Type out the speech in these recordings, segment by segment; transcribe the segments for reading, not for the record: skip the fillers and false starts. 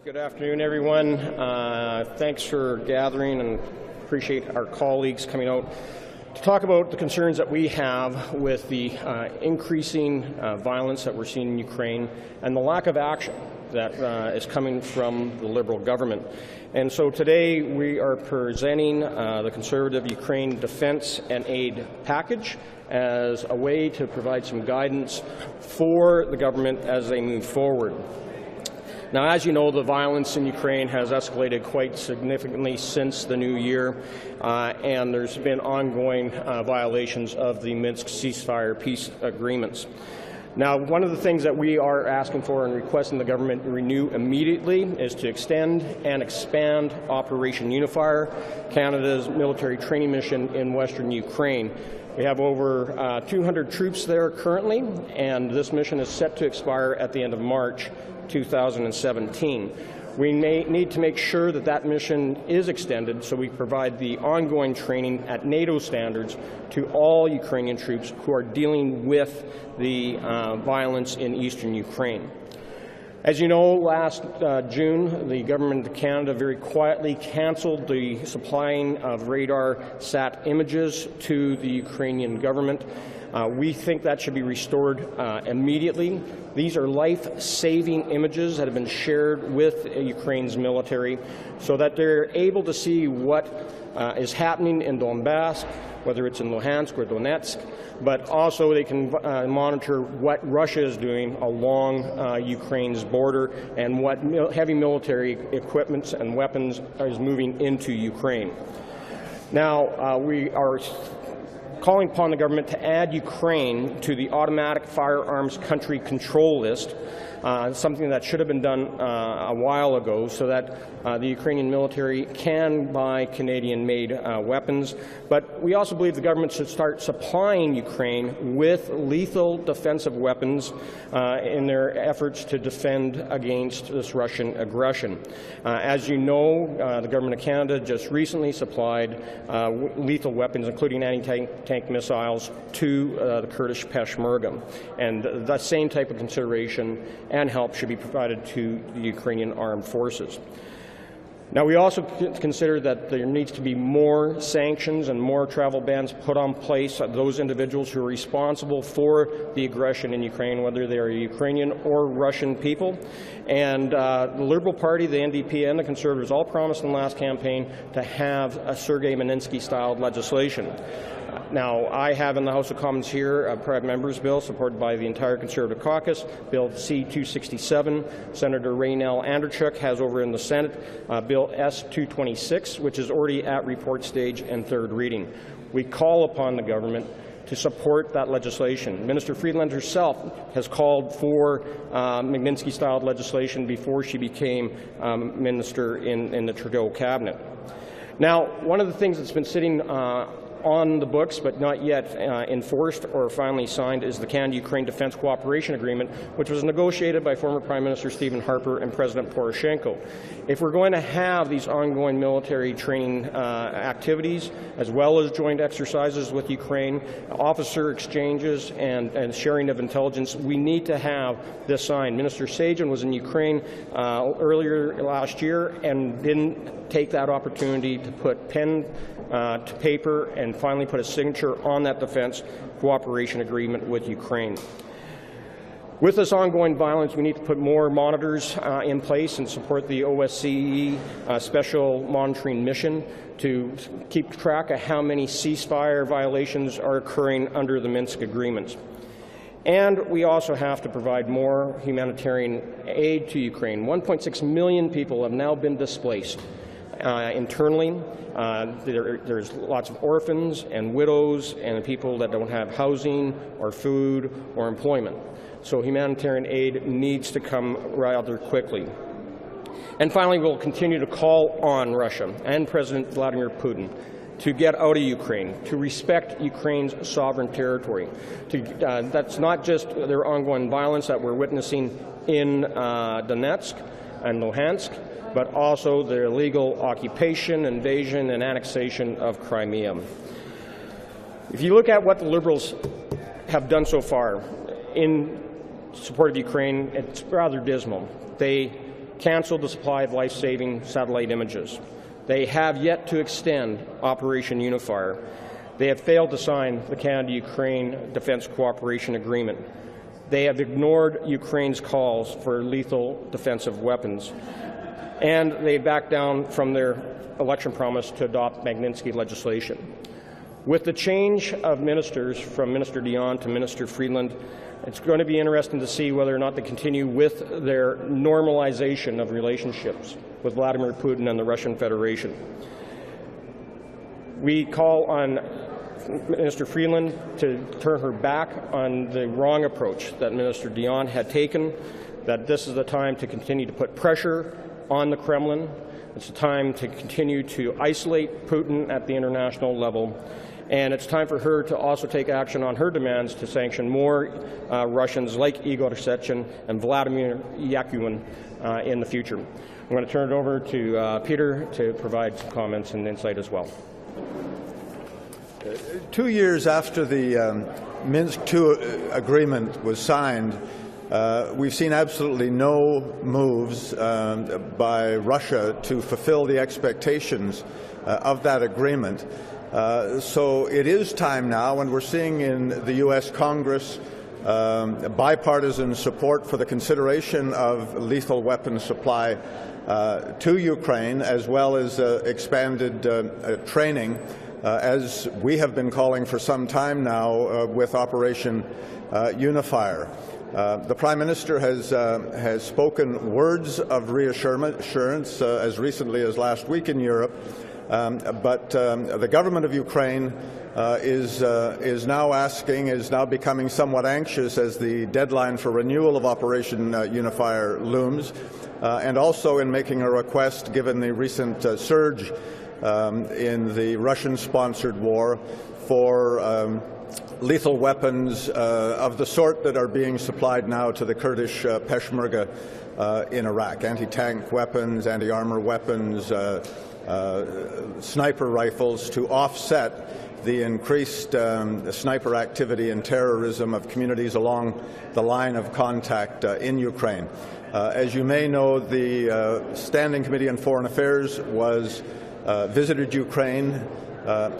Good afternoon, everyone. Thanks for gathering, and appreciate our colleagues coming out to talk about the concerns that we have with the increasing violence that we're seeing in Ukraine and the lack of action that is coming from the Liberal government. And so today we are presenting the Conservative Ukraine Defence and Aid Package as a way to provide some guidance for the government as they move forward. Now, as you know, the violence in Ukraine has escalated quite significantly since the new year, and there's been ongoing violations of the Minsk ceasefire peace agreements. Now, one of the things that we are asking for and requesting the government renew immediately is to extend and expand Operation Unifier, Canada's military training mission in Western Ukraine. We have over 200 troops there currently, and this mission is set to expire at the end of March 2017. We need to make sure that that mission is extended so we provide the ongoing training at NATO standards to all Ukrainian troops who are dealing with the violence in eastern Ukraine. As you know, last June, the Government of Canada very quietly cancelled the supplying of radar sat images to the Ukrainian government. We think that should be restored immediately. These are life-saving images that have been shared with Ukraine's military so that they're able to see what is happening in Donbass, whether it's in Luhansk or Donetsk, but also they can monitor what Russia is doing along Ukraine's border and what heavy military equipment and weapons is moving into Ukraine. Now, we are calling upon the government to add Ukraine to the automatic firearms country control list, something that should have been done a while ago so that the Ukrainian military can buy Canadian-made weapons. But we also believe the government should start supplying Ukraine with lethal defensive weapons in their efforts to defend against this Russian aggression. As you know, the Government of Canada just recently supplied lethal weapons, including anti-tank missiles, to the Kurdish Peshmerga. And the same type of consideration and help should be provided to the Ukrainian armed forces. Now, we also consider that there needs to be more sanctions and more travel bans put on place on those individuals who are responsible for the aggression in Ukraine, whether they are Ukrainian or Russian people. And the Liberal Party, the NDP, and the Conservatives all promised in the last campaign to have a Sergei Magnitsky-style legislation. Now, I have in the House of Commons here a private member's bill supported by the entire Conservative caucus, Bill C-267. Senator Raynell Anderchuk has over in the Senate Bill S-226, which is already at report stage and third reading. We call upon the government to support that legislation. Minister Friedland herself has called for Magnitsky-style legislation before she became minister in the Trudeau cabinet. Now, one of the things that's been sitting on the books but not yet enforced or finally signed is the Canada-Ukraine Defence Cooperation Agreement, which was negotiated by former Prime Minister Stephen Harper and President Poroshenko. If we're going to have these ongoing military training activities, as well as joint exercises with Ukraine, officer exchanges and sharing of intelligence, we need to have this signed. Minister Sajjan was in Ukraine earlier last year and didn't take that opportunity to put pen to paper and finally put a signature on that defense cooperation agreement with Ukraine. With this ongoing violence, we need to put more monitors in place and support the OSCE special monitoring mission to keep track of how many ceasefire violations are occurring under the Minsk agreements. And we also have to provide more humanitarian aid to Ukraine. 1.6 million people have now been displaced internally. There's lots of orphans and widows and people that don't have housing or food or employment. So humanitarian aid needs to come rather quickly. And finally, we'll continue to call on Russia and President Vladimir Putin to get out of Ukraine, to respect Ukraine's sovereign territory. That's not just their ongoing violence that we're witnessing in Donetsk and Luhansk, but also their illegal occupation, invasion, and annexation of Crimea. If you look at what the Liberals have done so far in support of Ukraine, it's rather dismal. They canceled the supply of life-saving satellite images. They have yet to extend Operation Unifier. They have failed to sign the Canada-Ukraine Defence Cooperation Agreement. They have ignored Ukraine's calls for lethal defensive weapons. And they backed down from their election promise to adopt Magnitsky legislation. With the change of ministers from Minister Dion to Minister Freeland, it's going to be interesting to see whether or not they continue with their normalization of relationships with Vladimir Putin and the Russian Federation. We call on Minister Freeland to turn her back on the wrong approach that Minister Dion had taken, that this is the time to continue to put pressure on the Kremlin. It's a time to continue to isolate Putin at the international level. And it's time for her to also take action on her demands to sanction more Russians like Igor Sechin and Vladimir Yakunin in the future. I'm going to turn it over to Peter to provide some comments and insight as well. 2 years after the Minsk II agreement was signed, we've seen absolutely no moves by Russia to fulfill the expectations of that agreement. So it is time now, and we're seeing in the U.S. Congress bipartisan support for the consideration of lethal weapons supply to Ukraine, as well as expanded training, as we have been calling for some time now with Operation Unifier. The Prime Minister has spoken words of reassurance as recently as last week in Europe. But the government of Ukraine is now becoming somewhat anxious as the deadline for renewal of Operation Unifier looms, and also in making a request, given the recent surge in the Russian-sponsored war, for lethal weapons of the sort that are being supplied now to the Kurdish Peshmerga in Iraq: anti-tank weapons, anti-armor weapons, sniper rifles, to offset the increased sniper activity and terrorism of communities along the line of contact in Ukraine. As you may know, the Standing Committee on Foreign Affairs visited Ukraine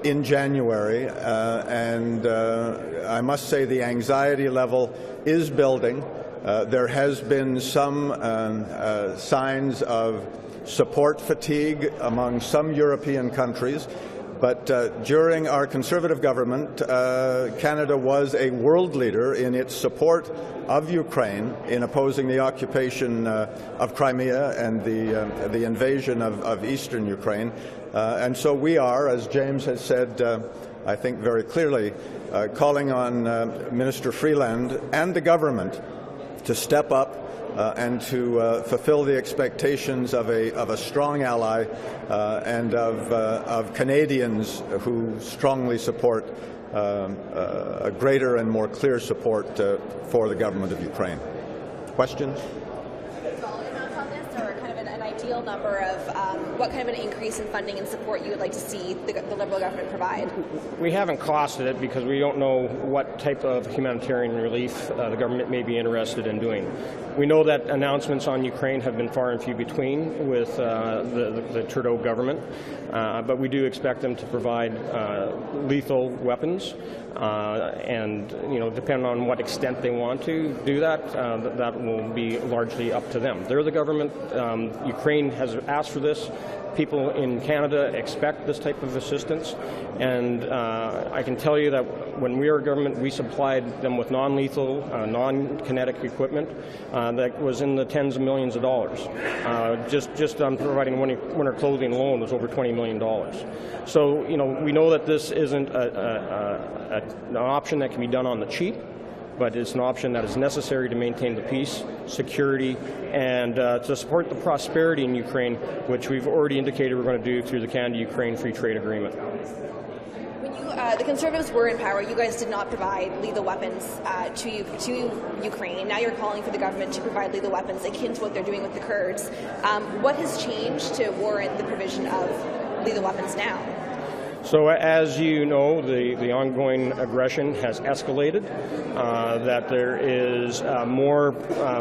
in January, and I must say the anxiety level is building. There has been some signs of support fatigue among some European countries, but during our Conservative government, Canada was a world leader in its support of Ukraine in opposing the occupation of Crimea and the invasion of eastern Ukraine. And so we are, as James has said, I think very clearly, calling on Minister Freeland and the government to step up and to fulfill the expectations of a strong ally and of Canadians who strongly support a greater and more clear support for the government of Ukraine. Questions? On this, or kind of an ideal number of what kind of an increase in funding and support you would like to see the Liberal government provide? We haven't costed it because we don't know what type of humanitarian relief the government may be interested in doing. We know that announcements on Ukraine have been far and few between with the Trudeau government, but we do expect them to provide lethal weapons, and depending on what extent they want to do that, that will be largely up to them. They're the government. Ukraine has asked for this. People in Canada expect this type of assistance, and I can tell you that when we were government, we supplied them with non-lethal, non-kinetic equipment that was in the tens of millions of dollars. Just on providing winter clothing alone was over $20 million. So we know that this isn't an option that can be done on the cheap, but it's an option that is necessary to maintain the peace, security, and to support the prosperity in Ukraine, which we've already indicated we're going to do through the Canada-Ukraine Free Trade Agreement. When the Conservatives were in power, you guys did not provide lethal weapons to Ukraine. Now you're calling for the government to provide lethal weapons akin to what they're doing with the Kurds. What has changed to warrant the provision of lethal weapons now? So as you know, the ongoing aggression has escalated, that there is more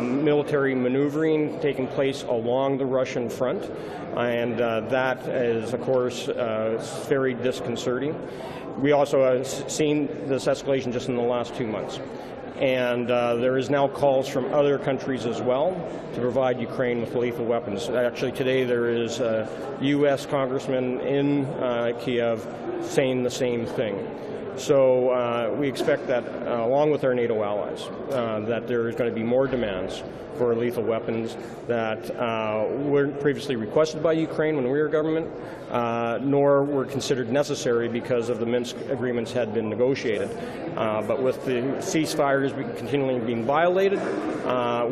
military maneuvering taking place along the Russian front, and that is, of course, very disconcerting. We also have seen this escalation just in the last 2 months. And there is now calls from other countries as well to provide Ukraine with lethal weapons. Actually, today there is a U.S. congressman in Kiev saying the same thing. So we expect that, along with our NATO allies, that there is going to be more demands for lethal weapons that weren't previously requested by Ukraine when we were government, nor were considered necessary because of the Minsk agreements had been negotiated. But with the ceasefires continually being violated,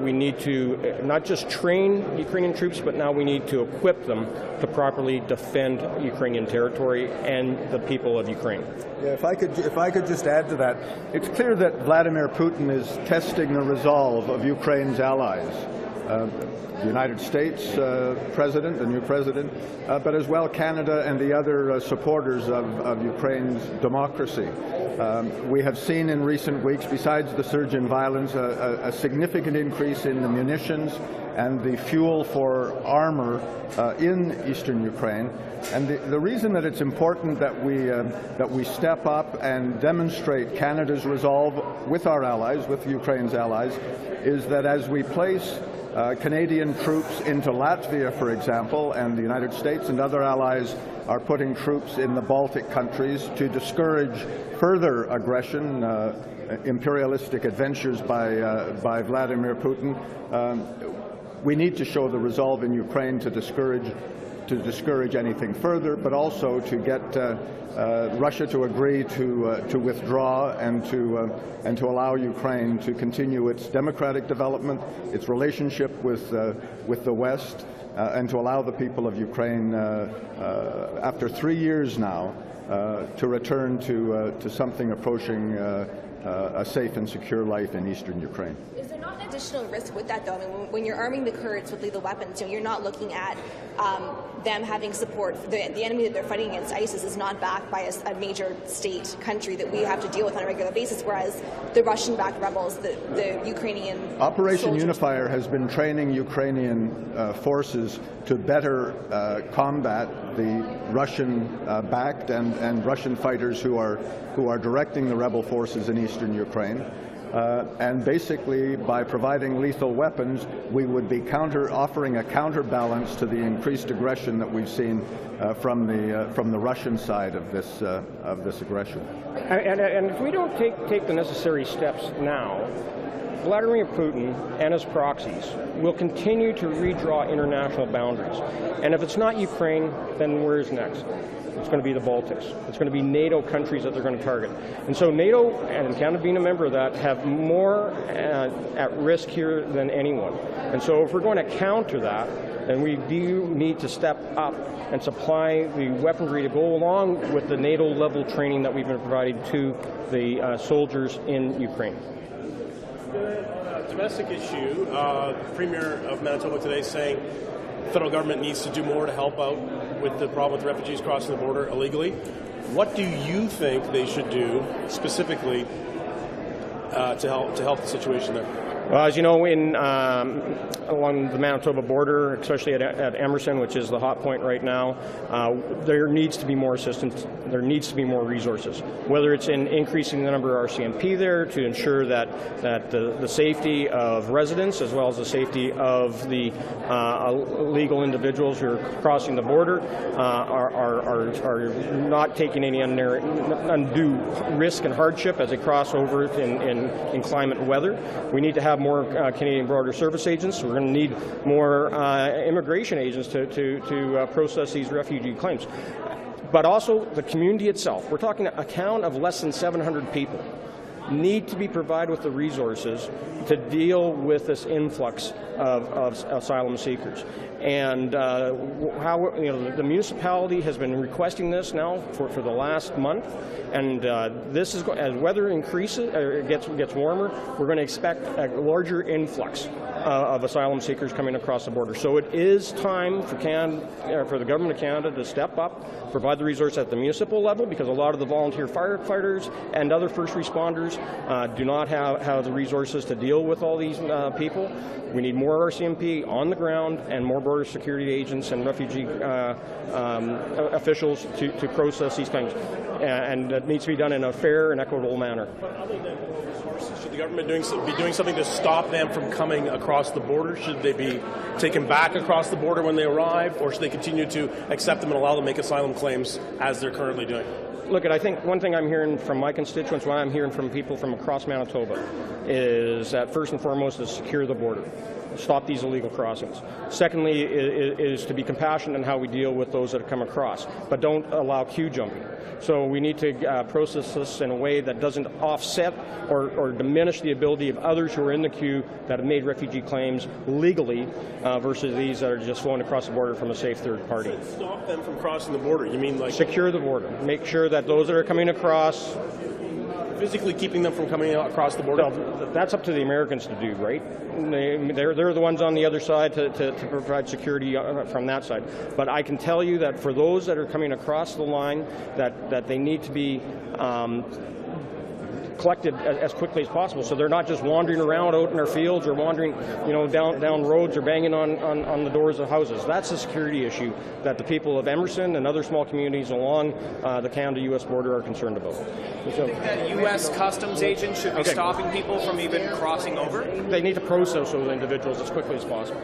we need to not just train Ukrainian troops, but now we need to equip them to properly defend Ukrainian territory and the people of Ukraine. Yeah, if I could just add to that, it's clear that Vladimir Putin is testing the resolve of Ukraine's allies. The United States president, the new president, but as well Canada and the other supporters of Ukraine's democracy. We have seen in recent weeks, besides the surge in violence, a significant increase in the munitions and the fuel for armor in eastern Ukraine. And the reason that it's important that we step up and demonstrate Canada's resolve with our allies, with Ukraine's allies, is that as we place Canadian troops into Latvia, for example, and the United States and other allies are putting troops in the Baltic countries to discourage further aggression, imperialistic adventures by Vladimir Putin. We need to show the resolve in Ukraine to discourage anything further, but also to get Russia to agree to withdraw and to allow Ukraine to continue its democratic development, its relationship with the West, and to allow the people of Ukraine, after 3 years now, to return to something approaching a safe and secure life in eastern Ukraine. Is there not an additional risk with that, though? I mean, when you're arming the Kurds with lethal weapons, you're not looking at them having support. The enemy that they're fighting against, ISIS, is not backed by a major state country that we have to deal with on a regular basis, whereas the Russian-backed rebels, the Ukrainian Operation soldiers. Unifier has been training Ukrainian forces to better combat the Russian-backed and Russian fighters who are directing the rebel forces in eastern Ukraine. And basically, by providing lethal weapons, we would be offering a counterbalance to the increased aggression that we've seen from the Russian side of this aggression. And if we don't take the necessary steps now, Vladimir Putin and his proxies will continue to redraw international boundaries. And if it's not Ukraine, then where's next? It's going to be the Baltics. It's going to be NATO countries that they're going to target. And so NATO, and Canada being a member of that, have more at risk here than anyone. And so if we're going to counter that, then we do need to step up and supply the weaponry to go along with the NATO-level training that we've been providing to the soldiers in Ukraine. Domestic issue, the Premier of Manitoba today saying the federal government needs to do more to help out with the problem with refugees crossing the border illegally. What do you think they should do specifically to help the situation there? Well, as you know, along the Manitoba border, especially at Emerson, which is the hot point right now, there needs to be more assistance. There needs to be more resources, whether it's in increasing the number of RCMP there to ensure that the safety of residents as well as the safety of the illegal individuals who are crossing the border are not taking any undue risk and hardship as they cross over in inclement weather. We need to have more Canadian Border Service agents. We're going to need more immigration agents to process these refugee claims. But also the community itself. We're talking a town of less than 700 people. need to be provided with the resources to deal with this influx of asylum seekers. And the municipality has been requesting this now for the last month, and this is as weather increases or gets warmer, we're going to expect a larger influx of asylum seekers coming across the border. So it is time for the government of Canada to step up, provide the resources at the municipal level, because a lot of the volunteer firefighters and other first responders do not have the resources to deal with all these people. We need more RCMP on the ground and more border security agents and refugee officials to process these claims. And it needs to be done in a fair and equitable manner. But other than more resources, should the government be doing something to stop them from coming across the border? Should they be taken back across the border when they arrive, or should they continue to accept them and allow them to make asylum claims as they're currently doing? Look, I think one thing I'm hearing from my constituents, what I'm hearing from people from across Manitoba, is that first and foremost is secure the border. Stop these illegal crossings. Secondly is to be compassionate in how we deal with those that have come across, but don't allow queue jumping. So we need to process this in a way that doesn't offset or diminish the ability of others who are in the queue that have made refugee claims legally versus these that are just flowing across the border from a safe third party. Stop them from crossing the border? You mean like secure the border. Make sure that those that are coming across, physically keeping them from coming across the border? Well, that's up to the Americans to do, right? They're the ones on the other side to provide security from that side. But I can tell you that for those that are coming across the line, that they need to be collected as quickly as possible, so they're not just wandering around out in our fields or wandering, down roads or banging on the doors of houses. That's a security issue that the people of Emerson and other small communities along the Canada-U.S. border are concerned about. Do you think that U.S. customs agents should be stopping people from even crossing over? They need to process those individuals as quickly as possible.